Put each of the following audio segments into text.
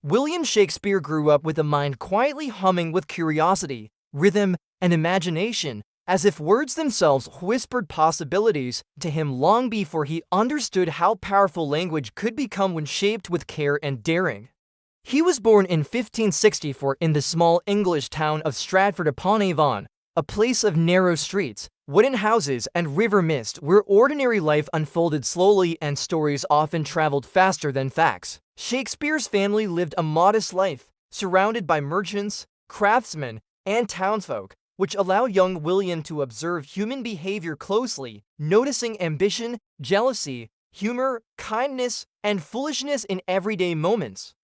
William Shakespeare grew up with a mind quietly humming with curiosity, rhythm, and imagination, as if words themselves whispered possibilities to him long before he understood how powerful language could become when shaped with care and daring. He was born in 1564 in the small English town of Stratford-upon-Avon, a place of narrow streets, wooden houses, and river mist where ordinary life unfolded slowly and stories often traveled faster than facts. Shakespeare's family lived a modest life, surrounded by merchants, craftsmen, and townsfolk, which allowed young William to observe human behavior closely, noticing ambition, jealousy, humor, kindness, and foolishness in everyday moments.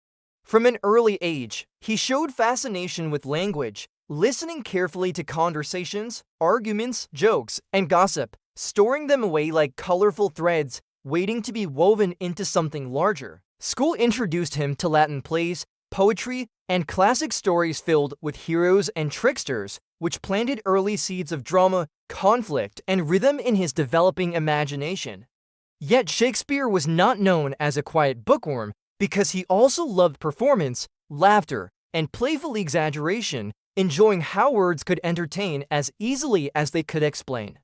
From an early age, he showed fascination with language, listening carefully to conversations, arguments, jokes, and gossip, storing them away like colorful threads, waiting to be woven into something larger. School introduced him to Latin plays, poetry, and classic stories filled with heroes and tricksters, which planted early seeds of drama, conflict, and rhythm in his developing imagination. Yet Shakespeare was not known as a quiet bookworm because he also loved performance, laughter, and playful exaggeration, enjoying how words could entertain as easily as they could explain.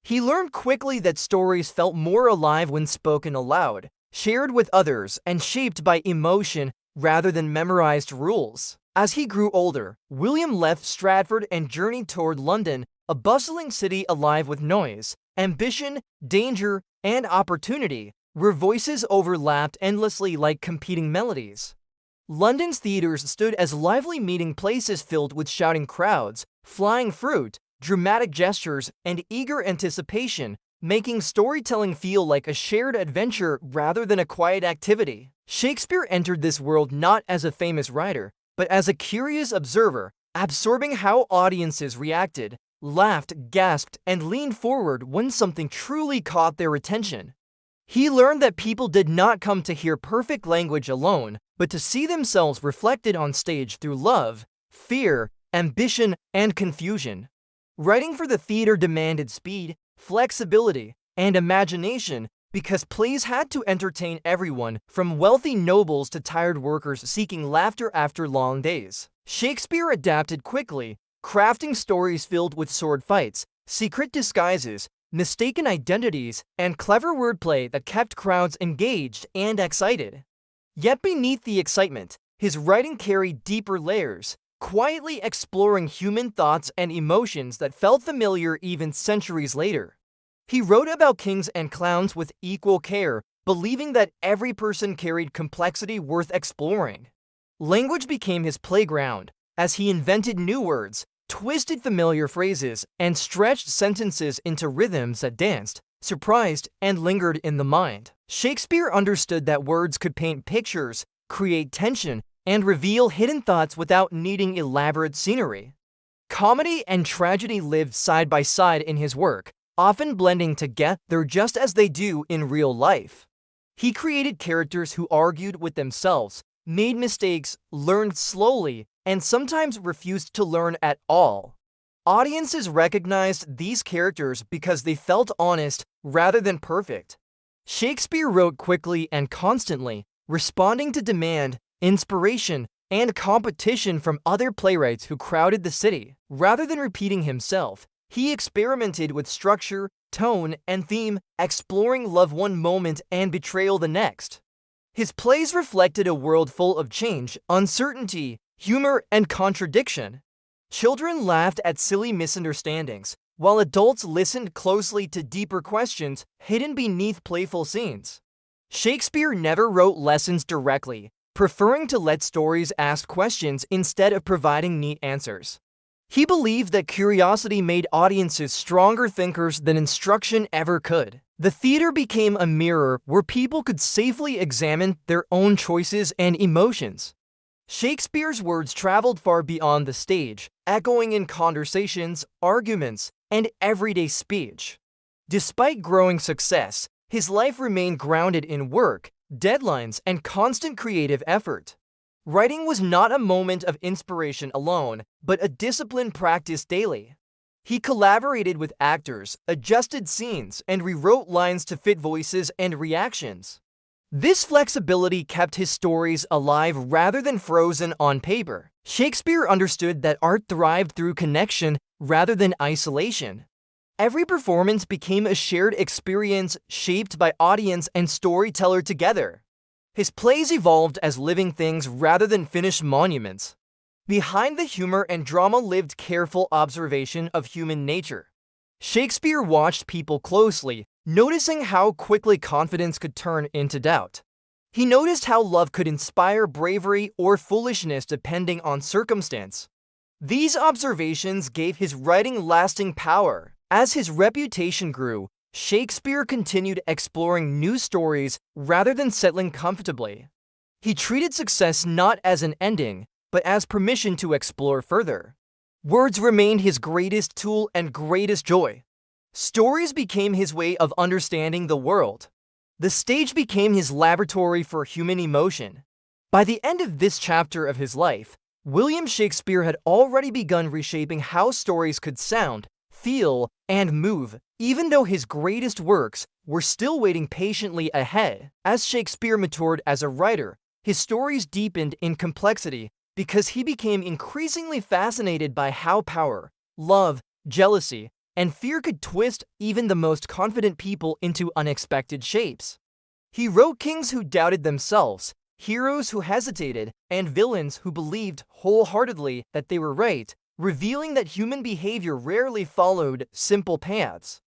He learned quickly that stories felt more alive when spoken aloud, shared with others, and shaped by emotion rather than memorized rules. As he grew older, William left Stratford and journeyed toward London, a bustling city alive with noise, ambition, danger, and opportunity, where voices overlapped endlessly like competing melodies. London's theaters stood as lively meeting places filled with shouting crowds, flying fruit, dramatic gestures, and eager anticipation, making storytelling feel like a shared adventure rather than a quiet activity. Shakespeare entered this world not as a famous writer, but as a curious observer, absorbing how audiences reacted, laughed, gasped, and leaned forward when something truly caught their attention. He learned that people did not come to hear perfect language alone, but to see themselves reflected on stage through love, fear, ambition, and confusion. Writing for the theater demanded speed, flexibility, and imagination because plays had to entertain everyone, from wealthy nobles to tired workers seeking laughter after long days. Shakespeare adapted quickly, crafting stories filled with sword fights, secret disguises, mistaken identities, and clever wordplay that kept crowds engaged and excited. Yet beneath the excitement, his writing carried deeper layers, quietly exploring human thoughts and emotions that felt familiar even centuries later. He wrote about kings and clowns with equal care, believing that every person carried complexity worth exploring. Language became his playground, as he invented new words, twisted familiar phrases, and stretched sentences into rhythms that danced, surprised, and lingered in the mind. Shakespeare understood that words could paint pictures, create tension, and reveal hidden thoughts without needing elaborate scenery. Comedy and tragedy lived side by side in his work, often blending together just as they do in real life. He created characters who argued with themselves, made mistakes, learned slowly, and sometimes refused to learn at all. Audiences recognized these characters because they felt honest rather than perfect. Shakespeare wrote quickly and constantly, responding to demand, inspiration, and competition from other playwrights who crowded the city. Rather than repeating himself, he experimented with structure, tone, and theme, exploring love one moment and betrayal the next. His plays reflected a world full of change, uncertainty, humor, and contradiction. Children laughed at silly misunderstandings, while adults listened closely to deeper questions hidden beneath playful scenes. Shakespeare never wrote lessons directly, preferring to let stories ask questions instead of providing neat answers. He believed that curiosity made audiences stronger thinkers than instruction ever could. The theater became a mirror where people could safely examine their own choices and emotions. Shakespeare's words traveled far beyond the stage, echoing in conversations, arguments, and everyday speech. Despite growing success, his life remained grounded in work, deadlines, and constant creative effort. Writing was not a moment of inspiration alone, but a disciplined practice daily. He collaborated with actors, adjusted scenes, and rewrote lines to fit voices and reactions. This flexibility kept his stories alive rather than frozen on paper. Shakespeare understood that art thrived through connection rather than isolation. Every performance became a shared experience shaped by audience and storyteller together. His plays evolved as living things rather than finished monuments. Behind the humor and drama lived careful observation of human nature. Shakespeare watched people closely, noticing how quickly confidence could turn into doubt. He noticed how love could inspire bravery or foolishness depending on circumstance. These observations gave his writing lasting power. As his reputation grew, Shakespeare continued exploring new stories rather than settling comfortably. He treated success not as an ending, but as permission to explore further. Words remained his greatest tool and greatest joy. Stories became his way of understanding the world. The stage became his laboratory for human emotion. By the end of this chapter of his life, William Shakespeare had already begun reshaping how stories could sound, feel, and move, even though his greatest works were still waiting patiently ahead. As Shakespeare matured as a writer, his stories deepened in complexity because he became increasingly fascinated by how power, love, jealousy, and fear could twist even the most confident people into unexpected shapes. He wrote kings who doubted themselves, heroes who hesitated, and villains who believed wholeheartedly that they were right, revealing that human behavior rarely followed simple paths.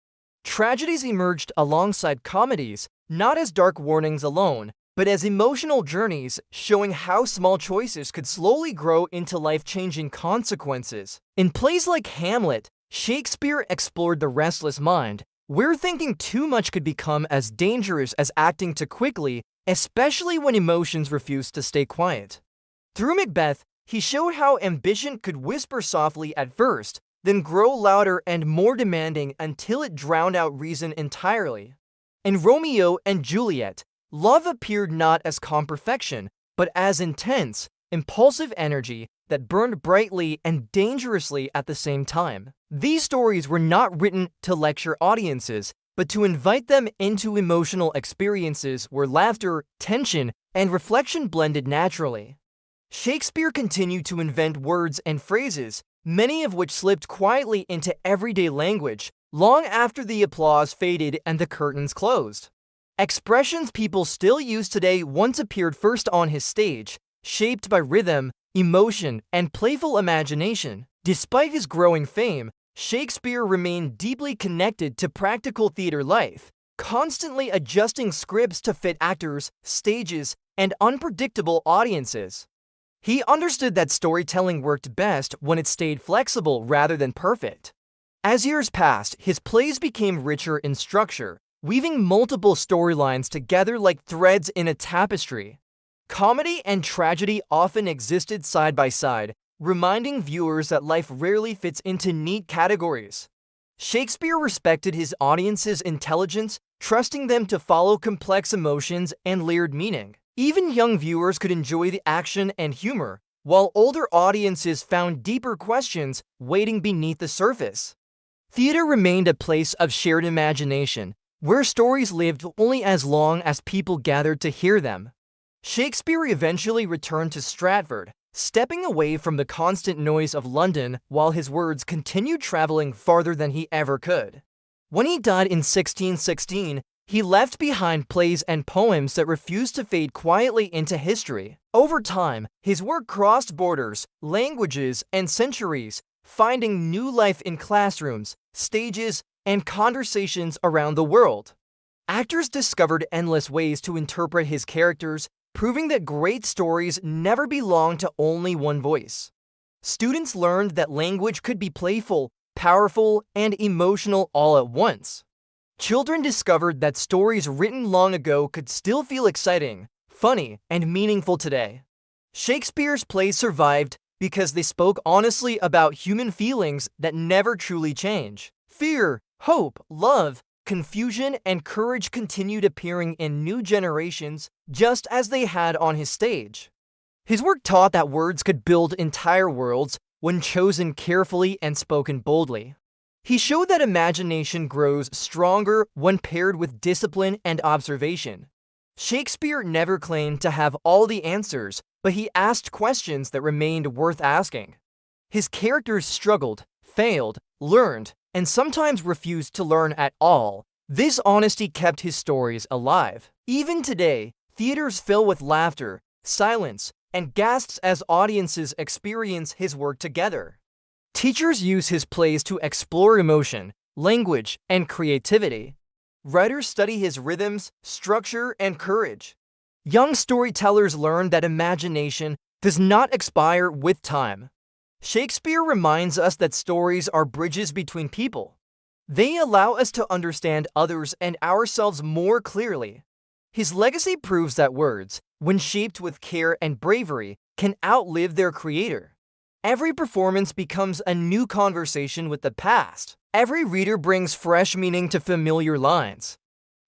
Tragedies emerged alongside comedies, not as dark warnings alone, but as emotional journeys showing how small choices could slowly grow into life-changing consequences. In plays like Hamlet, Shakespeare explored the restless mind, where thinking too much could become as dangerous as acting too quickly, especially when emotions refused to stay quiet. Through Macbeth, he showed how ambition could whisper softly at first, then grow louder and more demanding until it drowned out reason entirely. In Romeo and Juliet, love appeared not as calm perfection, but as intense, impulsive energy that burned brightly and dangerously at the same time. These stories were not written to lecture audiences, but to invite them into emotional experiences where laughter, tension, and reflection blended naturally. Shakespeare continued to invent words and phrases, many of which slipped quietly into everyday language, long after the applause faded and the curtains closed. Expressions people still use today once appeared first on his stage, shaped by rhythm, emotion, and playful imagination. Despite his growing fame, Shakespeare remained deeply connected to practical theater life, constantly adjusting scripts to fit actors, stages, and unpredictable audiences. He understood that storytelling worked best when it stayed flexible rather than perfect. As years passed, his plays became richer in structure, weaving multiple storylines together like threads in a tapestry. Comedy and tragedy often existed side by side, reminding viewers that life rarely fits into neat categories. Shakespeare respected his audience's intelligence, trusting them to follow complex emotions and layered meaning. Even young viewers could enjoy the action and humor, while older audiences found deeper questions waiting beneath the surface. Theater remained a place of shared imagination, where stories lived only as long as people gathered to hear them. Shakespeare eventually returned to Stratford, stepping away from the constant noise of London while his words continued traveling farther than he ever could. When he died in 1616, he left behind plays and poems that refused to fade quietly into history. Over time, his work crossed borders, languages, and centuries, finding new life in classrooms, stages, and conversations around the world. Actors discovered endless ways to interpret his characters, proving that great stories never belong to only one voice. Students learned that language could be playful, powerful, and emotional all at once. Children discovered that stories written long ago could still feel exciting, funny, and meaningful today. Shakespeare's plays survived because they spoke honestly about human feelings that never truly change. Fear, hope, love, confusion, and courage continued appearing in new generations just as they had on his stage. His work taught that words could build entire worlds when chosen carefully and spoken boldly. He showed that imagination grows stronger when paired with discipline and observation. Shakespeare never claimed to have all the answers, but he asked questions that remained worth asking. His characters struggled, failed, learned, and sometimes refused to learn at all. This honesty kept his stories alive. Even today, theaters fill with laughter, silence, and gasps as audiences experience his work together. Teachers use his plays to explore emotion, language, and creativity. Writers study his rhythms, structure, and courage. Young storytellers learn that imagination does not expire with time. Shakespeare reminds us that stories are bridges between people. They allow us to understand others and ourselves more clearly. His legacy proves that words, when shaped with care and bravery, can outlive their creator. Every performance becomes a new conversation with the past. Every reader brings fresh meaning to familiar lines.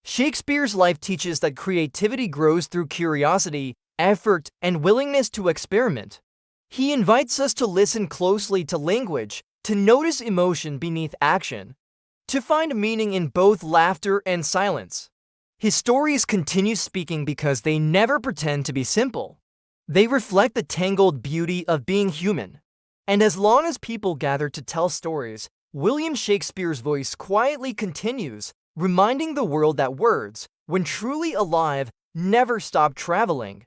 Shakespeare's life teaches that creativity grows through curiosity, effort, and willingness to experiment. He invites us to listen closely to language, to notice emotion beneath action, to find meaning in both laughter and silence. His stories continue speaking because they never pretend to be simple. They reflect the tangled beauty of being human. And as long as people gather to tell stories, William Shakespeare's voice quietly continues, reminding the world that words, when truly alive, never stop traveling.